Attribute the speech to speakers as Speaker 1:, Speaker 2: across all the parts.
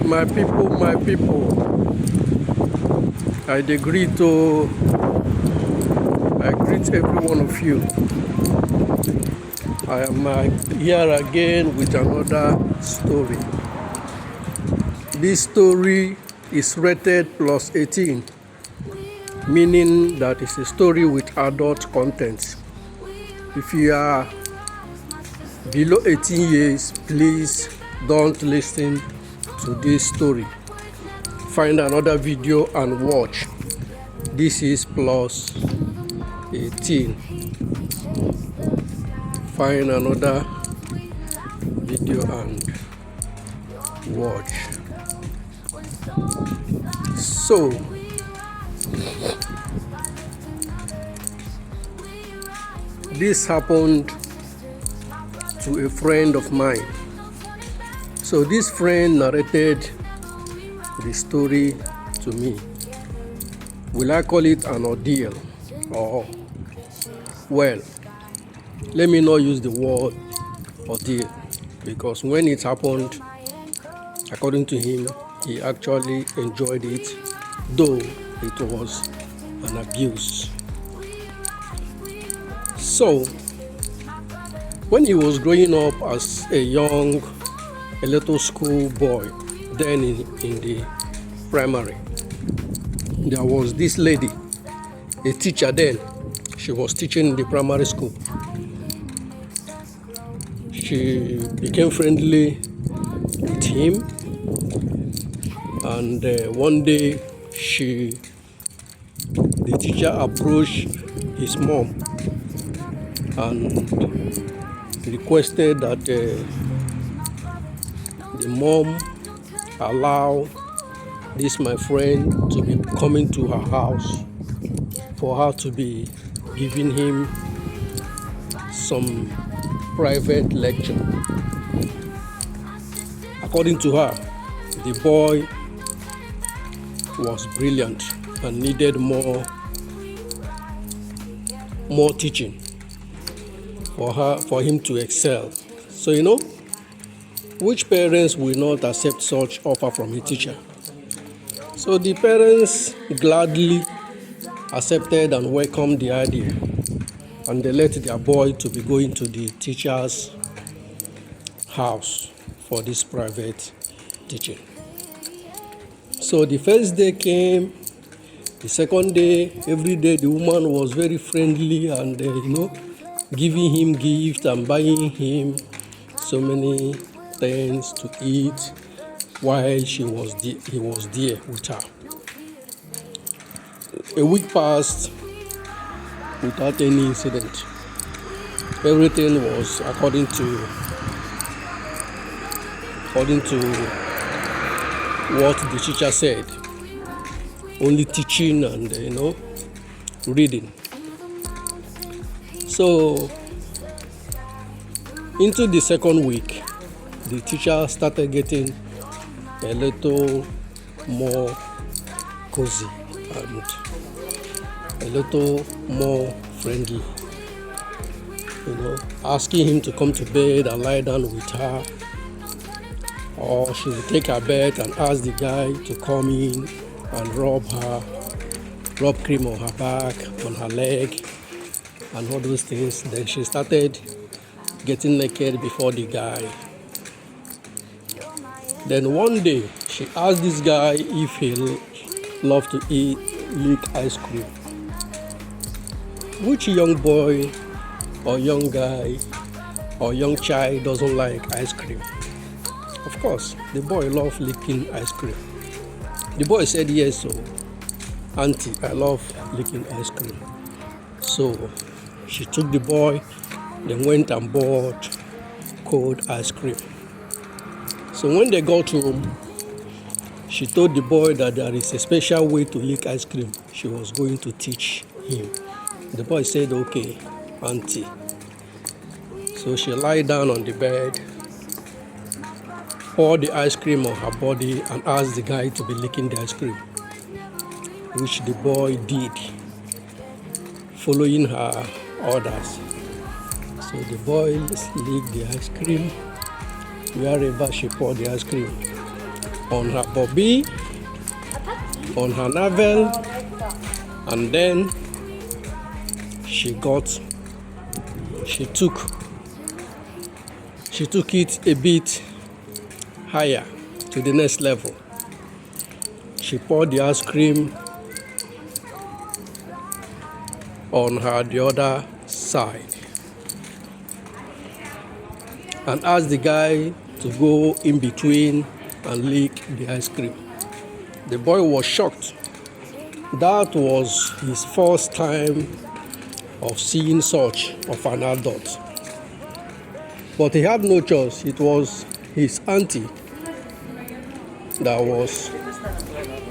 Speaker 1: My people, I dey greet I greet every one of you. I am here again with another story. This story is rated plus 18, meaning that it's a story with adult content. If you are below 18 years, please don't listen to this story. Find another video and watch. This is plus 18. Find another video and watch. So, this happened to a friend of mine. So this friend narrated the story to me. Will I call it an ordeal? Or, well, let me not use the word ordeal, because when it happened, according to him, he actually enjoyed it, though it was an abuse. So, when he was growing up as a little school boy, then in the primary, there was this lady, a teacher then. She was teaching in the primary school. She became friendly with him, and one day the teacher approached his mom and requested that the mom allow this my friend to be coming to her house for her to be giving him some private lecture. According to her, the boy was brilliant and needed more teaching for him to excel. So which parents will not accept such offer from a teacher? So the parents gladly accepted and welcomed the idea, and they let their boy to be going to the teacher's house for this private teaching. So the first day came, the second day, every day the woman was very friendly and giving him gifts and buying him so many things to eat while he was there with her. A week passed without any incident. Everything was according to what the teacher said. Only teaching and reading. So into the second week, the teacher started getting a little more cozy and a little more friendly, asking him to come to bed and lie down with her, or she would take her bed and ask the guy to come in and rub cream on her back, on her leg, and all those things. Then she started getting naked before the guy. Then one day, she asked this guy if he loved to lick ice cream. Which young boy or young guy or young child doesn't like ice cream? Of course, the boy loved licking ice cream. The boy said, yes, so auntie, I love licking ice cream. So she took the boy, then went and bought cold ice cream. So when they got home, she told the boy that there is a special way to lick ice cream. She was going to teach him. The boy said, okay, auntie. So she lied down on the bed, poured the ice cream on her body, and asked the guy to be licking the ice cream, which the boy did, following her orders. So the boy licked the ice cream wherever she poured the ice cream. on her Bobby, on her navel, and then she took it a bit higher to the next level. She poured the ice cream on her the other side and asked the guy to go in between and lick the ice cream. The boy was shocked. That was his first time of seeing such of an adult. But he had no choice. It was his auntie that was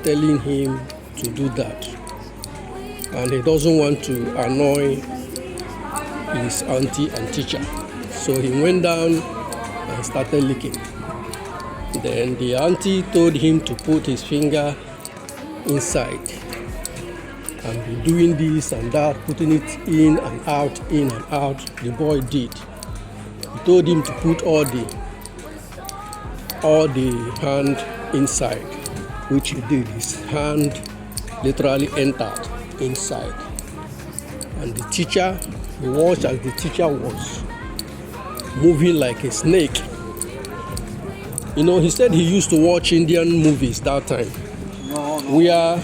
Speaker 1: telling him to do that. And he doesn't want to annoy his auntie and teacher. So he went down and started licking. Then the auntie told him to put his finger inside and be doing this and that, putting it in and out, in and out. The boy did. He told him to put all the hand inside, which he did. His hand literally entered inside. And the teacher, he watched as the teacher was moving like a snake. You know, he said he used to watch Indian movies that time, where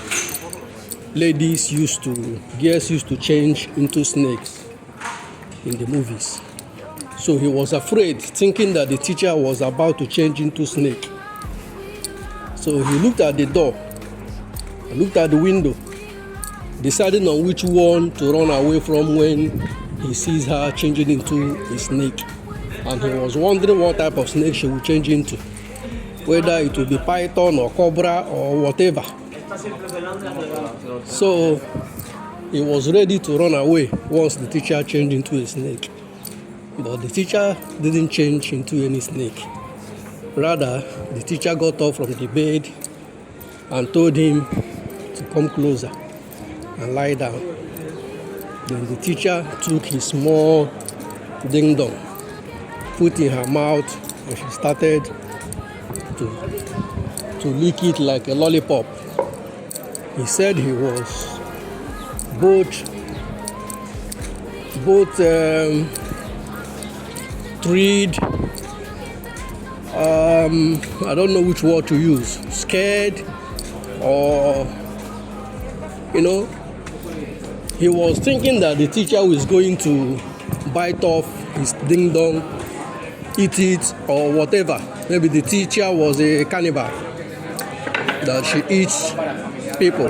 Speaker 1: girls used to change into snakes in the movies. So he was afraid, thinking that the teacher was about to change into snake. So he looked at the door, looked at the window, deciding on which one to run away from when he sees her changing into a snake. And he was wondering what type of snake she would change into, whether it would be python or cobra or whatever. So he was ready to run away once the teacher changed into a snake. But the teacher didn't change into any snake. Rather, the teacher got up from the bed and told him to come closer and lie down. Then the teacher took his small ding dong, put in her mouth, and she started to lick it like a lollipop. He said he was both thrilled, I don't know which word to use, scared, or, he was thinking that the teacher was going to bite off his ding dong, eat it, or whatever. Maybe the teacher was a cannibal, that she eats people.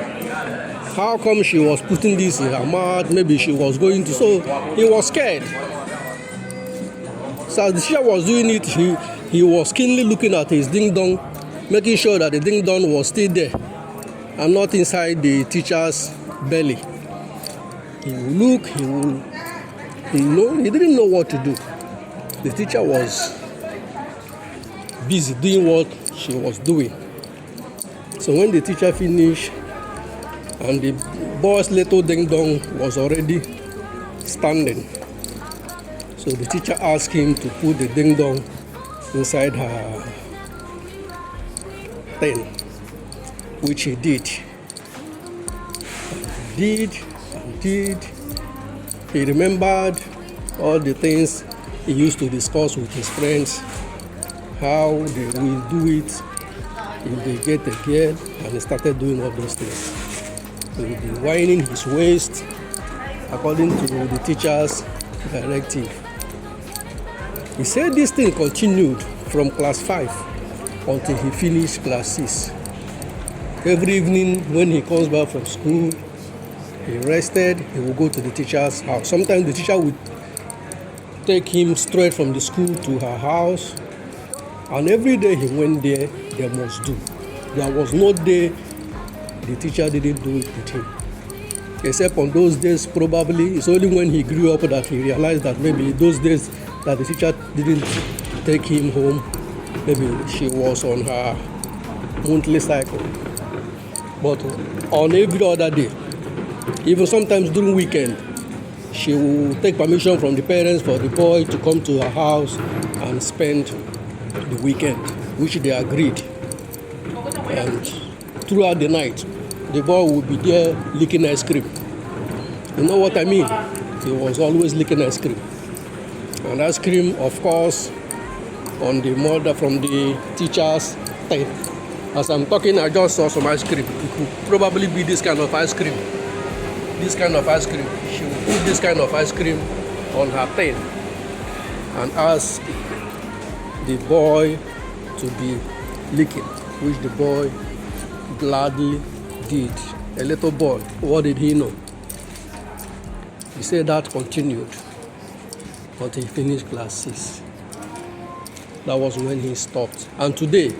Speaker 1: How come she was putting this in her mouth? Maybe she was going to. So he was scared. So as the teacher was doing it, he was keenly looking at his ding dong, making sure that the ding dong was still there and not inside the teacher's belly. He would look, he didn't know what to do. The teacher was busy doing what she was doing. So when the teacher finished and the boy's little ding dong was already standing, so the teacher asked him to put the ding dong inside her thing, which he did. He remembered all the things he used to discuss with his friends, how they will do it if they get a girl, and he started doing all those things. He would be winding his waist according to the teacher's directive. He said this thing continued from class 5 until he finished class 6. Every evening when he comes back from school, he rested, he would go to the teacher's house. Sometimes the teacher would take him straight from the school to her house, and every day he went there, they must do. There was no day the teacher didn't do it with him. Except on those days, probably, it's only when he grew up that he realized that maybe those days that the teacher didn't take him home, maybe she was on her monthly cycle. But on every other day, even sometimes during weekend, she will take permission from the parents for the boy to come to her house and spend the weekend, which they agreed. And throughout the night, the boy would be there licking ice cream. You know what I mean? He was always licking ice cream. And ice cream, of course, on the mother from the teacher's pen. As I'm talking, I just saw some ice cream. It could probably be this kind of ice cream. This kind of ice cream. She would put this kind of ice cream on her pen and ask the boy to be licking, which the boy gladly did. A little boy, what did he know? He said that continued until he finished class 6. That was when he stopped. And today,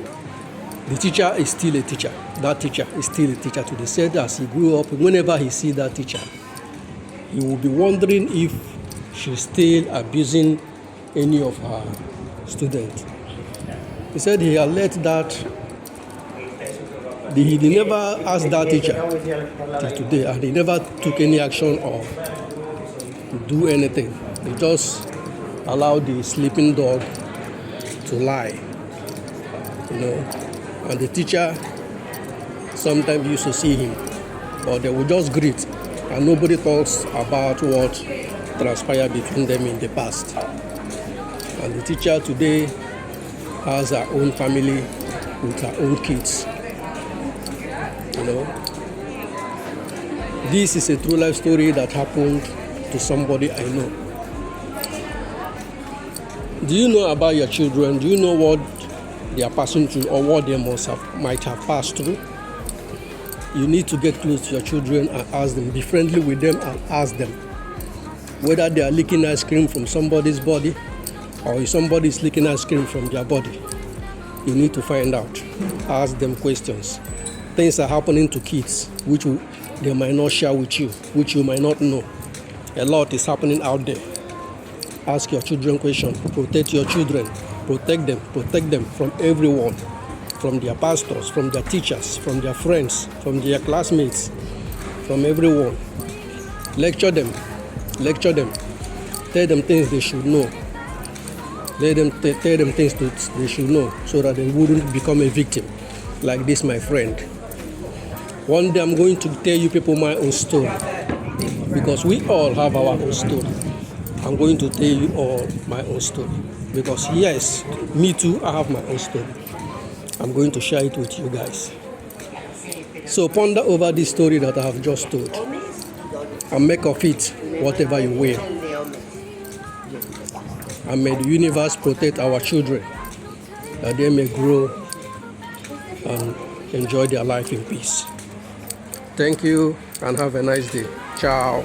Speaker 1: the teacher is still a teacher. That teacher is still a teacher today. Said as he grew up, whenever he sees that teacher, he will be wondering if she's still abusing any of her students. He said he had let that, he never asked that teacher till today, and he never took any action or do anything. He just allowed the sleeping dog to lie, And the teacher sometimes used to see him, but they would just greet, and nobody talks about what transpired between them in the past. And the teacher today has her own family with her own kids. This is a true life story that happened to somebody I know. Do you know about your children? Do you know what they are passing through or what they might have passed through? You need to get close to your children and ask them, be friendly with them and ask them whether they are licking ice cream from somebody's body or if somebody is licking ice cream from their body. You need to find out. Ask them questions. Things are happening to kids which they might not share with you, which you might not know. A lot is happening out there. Ask your children questions. Protect your children. Protect them from everyone, from their pastors, from their teachers, from their friends, from their classmates, from everyone. Lecture them. Tell them things they should know. Tell them things they should know so that they wouldn't become a victim like this, my friend. One day I'm going to tell you people my own story, because we all have our own story. I'm going to tell you all my own story, because yes, me too, I have my own story. I'm going to share it with you guys. So ponder over this story that I have just told and make of it whatever you will. And may the universe protect our children, that they may grow and enjoy their life in peace. Thank you and have a nice day. Ciao.